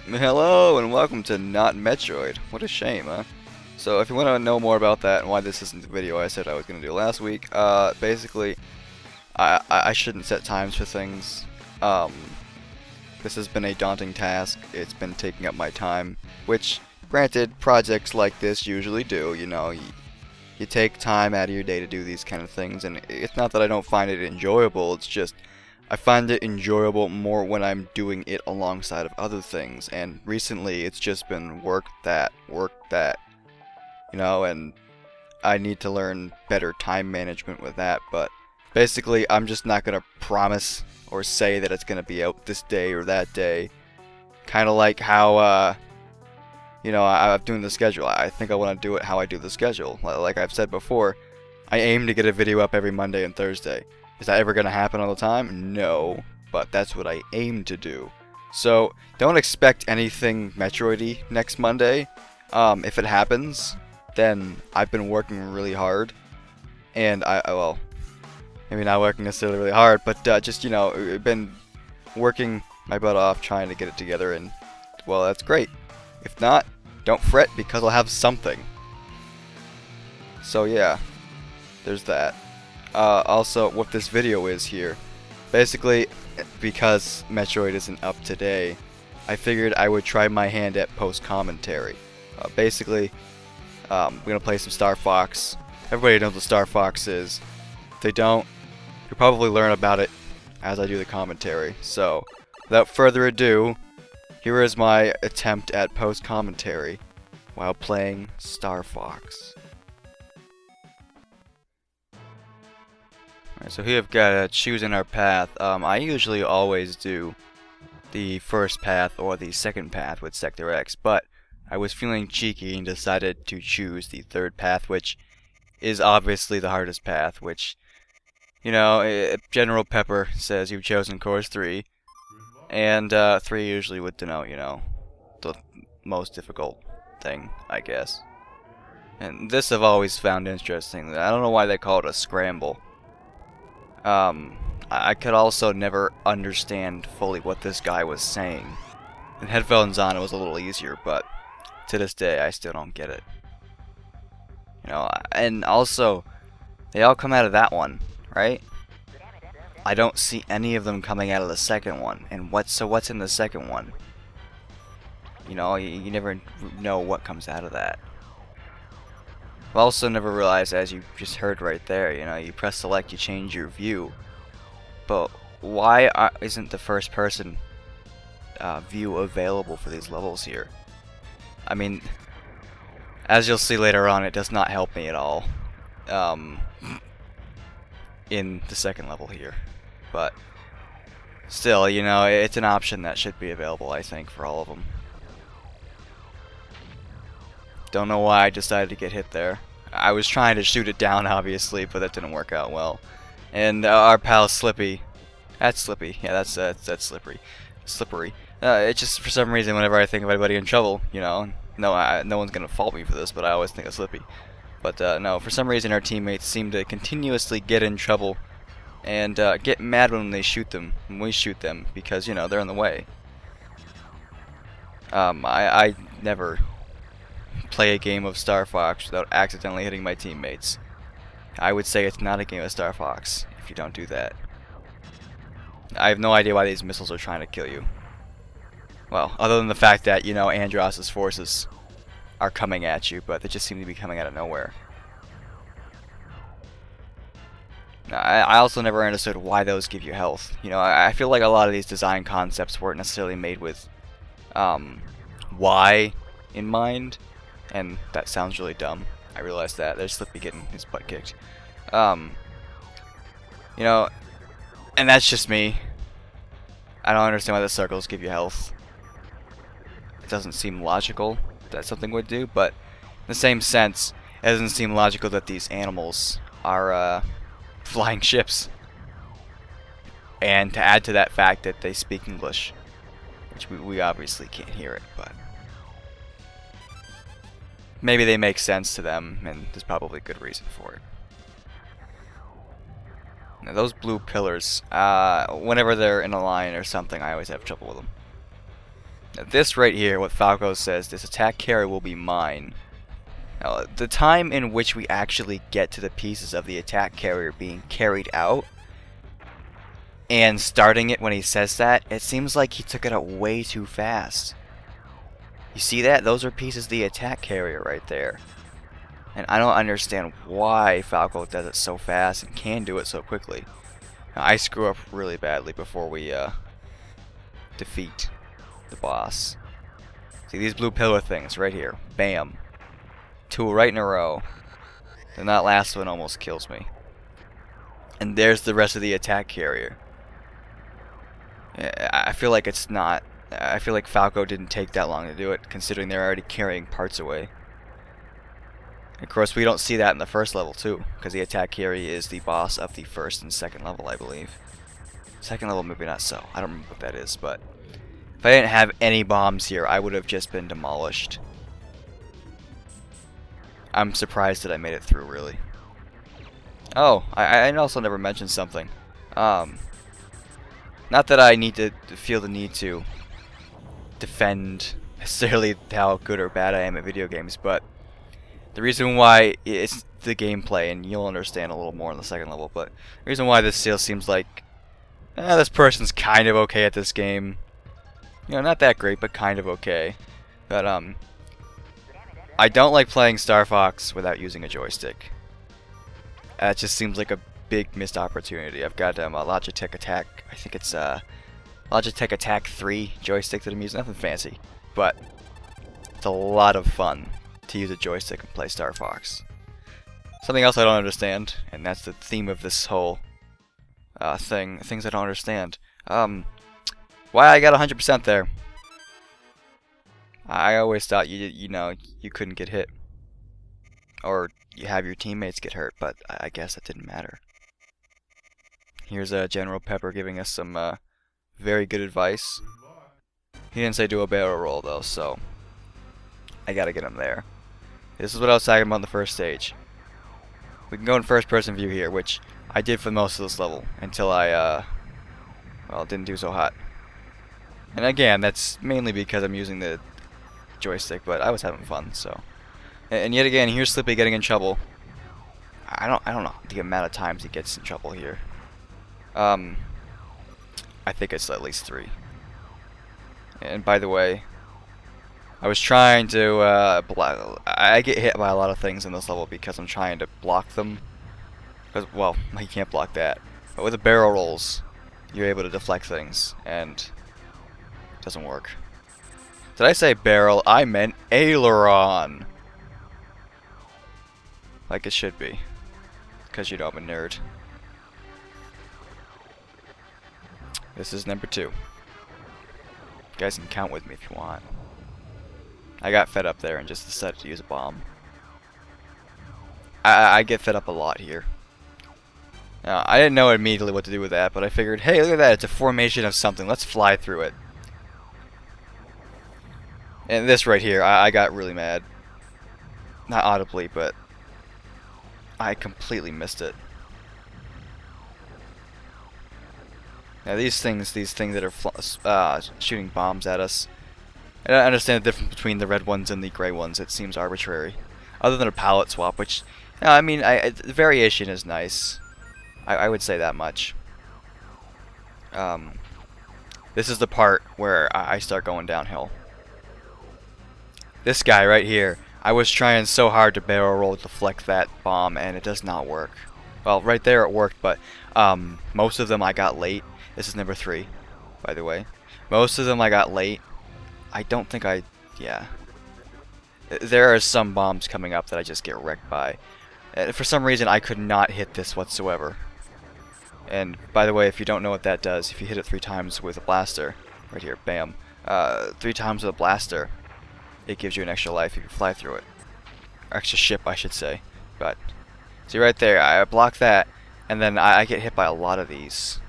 Hello and welcome to Not Metroid. What a shame, huh? So if you want to know more about that and why this isn't the video I said I was going to do last week, basically, I shouldn't set times for things. This has been a daunting task. It's been taking up my time, which, granted, projects like this usually do. You take time out of your day to do these kind of things, and it's not that I don't find it enjoyable, it's just I find it enjoyable more when I'm doing it alongside of other things, and recently it's just been work that, and I need to learn better time management with that, but basically I'm just not going to promise or say that it's going to be out this day or that day. Kind of like how, I'm doing the schedule. I think I want to do it how I do the schedule. Like I've said before, I aim to get a video up every Monday and Thursday. Is that ever going to happen all the time? No, but that's what I aim to do. So, don't expect anything Metroid-y next Monday. If it happens, then I've been working really hard. And well, maybe not working necessarily really hard, but just, been working my butt off trying to get it together, and, well, that's great. If not, don't fret, because I'll have something. So, yeah, there's that. Also, what this video is here, basically, because Metroid isn't up today, I figured I would try my hand at post-commentary. Basically, we're going to play some Star Fox. Everybody knows what Star Fox is. If they don't, you'll probably learn about it as I do the commentary. So, without further ado, here is my attempt at post-commentary while playing Star Fox. So here we've got to choose in our path. I usually always do the first path or the second path with Sector X, but I was feeling cheeky and decided to choose the third path, which is obviously the hardest path, which, General Pepper says you've chosen course 3, and 3 usually would denote, the most difficult thing, I guess. And this I've always found interesting. I don't know why they call it a scramble. I could also never understand fully what this guy was saying. And headphones on, it was a little easier, but to this day, I still don't get it. And also, they all come out of that one, right? I don't see any of them coming out of the second one. And what's in the second one? You never know what comes out of that. I've also never realized, as you just heard right there, you press select, you change your view. But why isn't the first person view available for these levels here? I mean, as you'll see later on, it does not help me at all in the second level here. But still, it's an option that should be available, I think, for all of them. Don't know why I decided to get hit there. I was trying to shoot it down, obviously, but that didn't work out well. And our pal Slippy, that's Slippy. Yeah, that's Slippery. It's just for some reason whenever I think of anybody in trouble, no one's gonna fault me for this, but I always think of Slippy. But no, for some reason our teammates seem to continuously get in trouble and get mad when we shoot them, because they're in the way. I never play a game of Star Fox without accidentally hitting my teammates. I would say it's not a game of Star Fox if you don't do that. I have no idea why these missiles are trying to kill you. Well, other than the fact that, Andross's forces are coming at you, but they just seem to be coming out of nowhere. I also never understood why those give you health. I feel like a lot of these design concepts weren't necessarily made with why in mind. And that sounds really dumb. I realize that. There's Slippy getting his butt kicked. And that's just me. I don't understand why the circles give you health. It doesn't seem logical that something would do, but in the same sense, it doesn't seem logical that these animals are flying ships. And to add to that fact that they speak English, which we obviously can't hear it, but maybe they make sense to them, and there's probably a good reason for it. Now, those blue pillars, whenever they're in a line or something, I always have trouble with them. Now this right here, what Falco says, this attack carrier will be mine. Now, the time in which we actually get to the pieces of the attack carrier being carried out and starting it when he says that, it seems like he took it out way too fast. You see that? Those are pieces of the attack carrier right there. And I don't understand why Falco does it so fast and can do it so quickly. Now, I screw up really badly before we defeat the boss. See these blue pillar things right here. Bam. 2 right in a row. Then that last one almost kills me. And there's the rest of the attack carrier. I feel like it's not. I feel like Falco didn't take that long to do it, considering they're already carrying parts away. Of course, we don't see that in the first level too, because the attack carrier is the boss of the first and second level, I believe. Second level, maybe not so. I don't remember what that is, but if I didn't have any bombs here, I would have just been demolished. I'm surprised that I made it through, really. Oh, I also never mentioned something. Not that I need to feel the need to defend necessarily how good or bad I am at video games, but the reason why it's the gameplay, and you'll understand a little more in the second level, but the reason why this still seems like this person's kind of okay at this game. You know, not that great, but kind of okay. But I don't like playing Star Fox without using a joystick. It just seems like a big missed opportunity. I've got a Logitech Attack, I think it's Logitech Attack 3 joystick that I'm using. Nothing fancy, but it's a lot of fun to use a joystick and play Star Fox. Something else I don't understand, and that's the theme of this whole things I don't understand. Why I got 100% there? I always thought you know you couldn't get hit, or you have your teammates get hurt, but I guess that didn't matter. Here's General Pepper giving us some very good advice. He didn't say do a barrel roll though, so I gotta get him there. This is what I was talking about in the first stage. We can go in first person view here, which I did for most of this level until I well, didn't do so hot. And again, that's mainly because I'm using the joystick, but I was having fun, so. And yet again, here's Slippy getting in trouble. I don't know the amount of times he gets in trouble here. I think it's at least 3. And by the way, I was trying to block. I get hit by a lot of things in this level because I'm trying to block them. Because, well, you can't block that. But with the barrel rolls, you're able to deflect things, and it doesn't work. Did I say barrel? I meant aileron. Like it should be. Because you know I'm a nerd. This is number 2. You guys can count with me if you want. I got fed up there and just decided to use a bomb. I get fed up a lot here. Now, I didn't know immediately what to do with that, but I figured, hey, look at that, it's a formation of something. Let's fly through it. And this right here, I got really mad. Not audibly, but I completely missed it. Now these things that are shooting bombs at us, I don't understand the difference between the red ones and the gray ones. It seems arbitrary. Other than a palette swap, which, I mean, the variation is nice. I would say that much. This is the part where I start going downhill. This guy right here, I was trying so hard to barrel roll to deflect that bomb, and it does not work. Well, right there it worked, but most of them I got late. This is number 3, by the way. Most of them I got late. I don't think yeah. There are some bombs coming up that I just get wrecked by. For some reason, I could not hit this whatsoever. And, by the way, if you don't know what that does, if you hit it 3 times with a blaster, right here, bam, 3 times with a blaster, it gives you an extra life if you fly through it. Or extra ship, I should say. But, see right there, I block that, and then I get hit by a lot of these.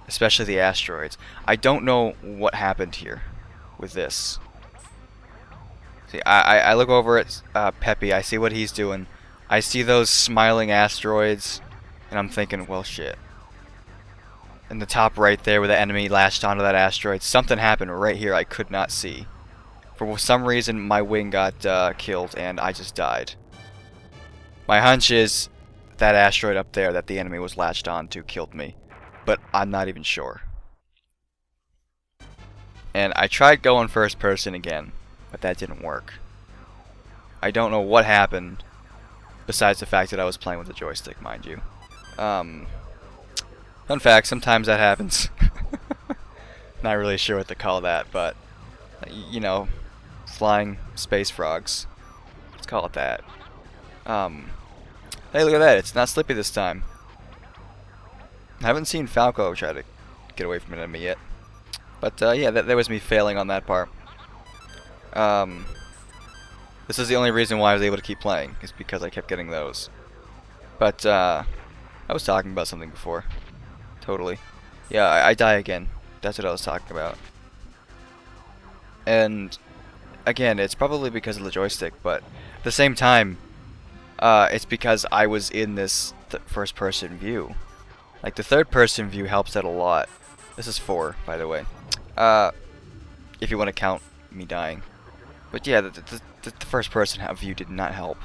Especially the asteroids. I don't know what happened here with this. See, I look over at Peppy, I see what he's doing. I see those smiling asteroids, and I'm thinking, well, shit. in the top right there where the enemy latched onto that asteroid, something happened right here I could not see. For some reason, my wing got killed and I just died. My hunch is that asteroid up there that the enemy was latched onto killed me, but I'm not even sure. And I tried going first person again, but that didn't work. I don't know what happened, besides the fact that I was playing with the joystick, mind you. Fun fact, sometimes that happens. Not really sure what to call that, but, you know, flying space frogs. Let's call it that. Hey, look at that, it's not Slippy this time. I haven't seen Falco try to get away from an enemy yet. But, yeah, that was me failing on that part. This is the only reason why I was able to keep playing, is because I kept getting those. But, I was talking about something before. Totally. Yeah, I die again. That's what I was talking about. And, again, it's probably because of the joystick, but at the same time, it's because I was in this first-person view. Like, the third-person view helps out a lot. This is 4, by the way. If you want to count me dying. But yeah, the first-person view did not help.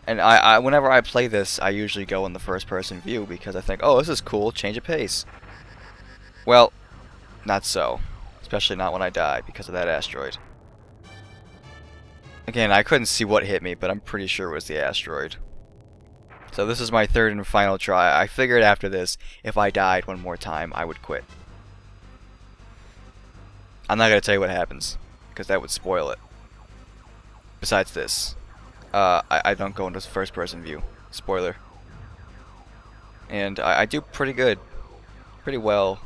And whenever I play this, I usually go in the first-person view because I think, oh, this is cool, change of pace. Well, not so. Especially not when I die because of that asteroid. Again, I couldn't see what hit me, but I'm pretty sure it was the asteroid. So this is my third and final try. I figured after this, if I died one more time, I would quit. I'm not going to tell you what happens, because that would spoil it. Besides this, I don't go into first person view. Spoiler. And I do pretty good. Pretty well.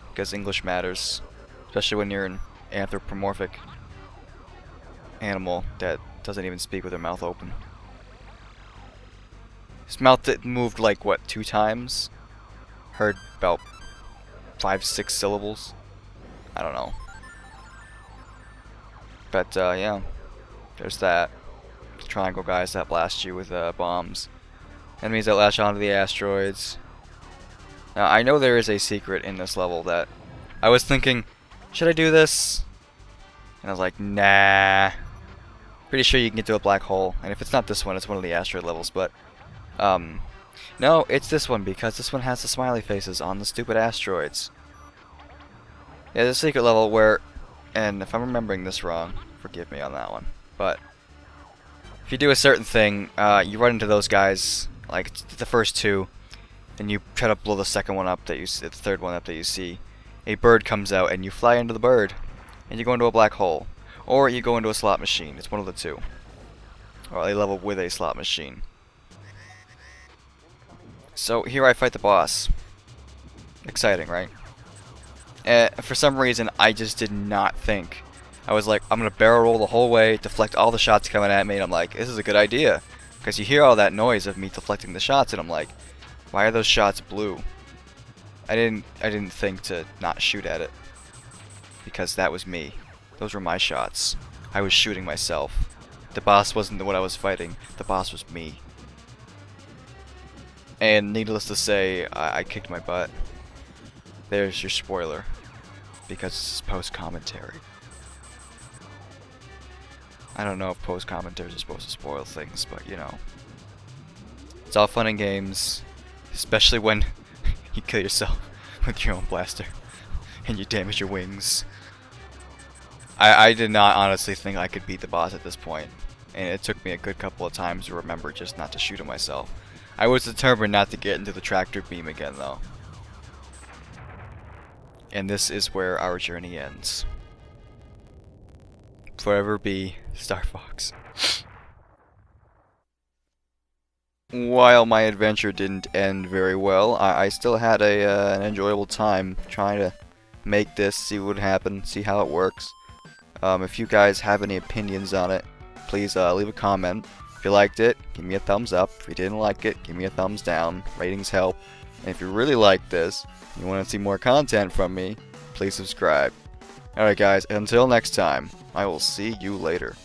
Because English matters. Especially when you're an anthropomorphic animal that doesn't even speak with their mouth open. His mouth moved like, what, 2 times? Heard about 5-6 syllables? I don't know. But, yeah. There's that. Triangle guys that blast you with bombs. Enemies that latch onto the asteroids. Now, I know there is a secret in this level that I was thinking, should I do this? And I was like, nah. Pretty sure you can get to a black hole. And if it's not this one, it's one of the asteroid levels. But, no, it's this one because this one has the smiley faces on the stupid asteroids. Yeah, there's a secret level where, and if I'm remembering this wrong, forgive me on that one, but if you do a certain thing, you run into those guys, like the first 2, and you try to blow the second one up that you see, the third one up that you see. A bird comes out and you fly into the bird, and you go into a black hole, or you go into a slot machine. It's one of the 2, or a level with a slot machine. So here I fight the boss. Exciting, right? For some reason, I just did not think. I was like, I'm going to barrel roll the whole way, deflect all the shots coming at me, and I'm like, this is a good idea. Because you hear all that noise of me deflecting the shots, and I'm like, why are those shots blue? I didn't think to not shoot at it. Because that was me. Those were my shots. I was shooting myself. The boss wasn't what I was fighting. The boss was me. And needless to say, I kicked my butt. There's your spoiler. Because this is post-commentary. I don't know if post-commentaries are supposed to spoil things, but you know. It's all fun and games. Especially when you kill yourself with your own blaster. And you damage your wings. I did not honestly think I could beat the boss at this point. And it took me a good couple of times to remember just not to shoot at myself. I was determined not to get into the tractor beam again though. And this is where our journey ends. Forever be Star Fox. While my adventure didn't end very well, I still had an enjoyable time trying to make this, see what would happen, see how it works. If you guys have any opinions on it, please leave a comment. If you liked it, give me a thumbs up. If you didn't like it, give me a thumbs down. Ratings help. And if you really like this, and you want to see more content from me, please subscribe. Alright guys, until next time, I will see you later.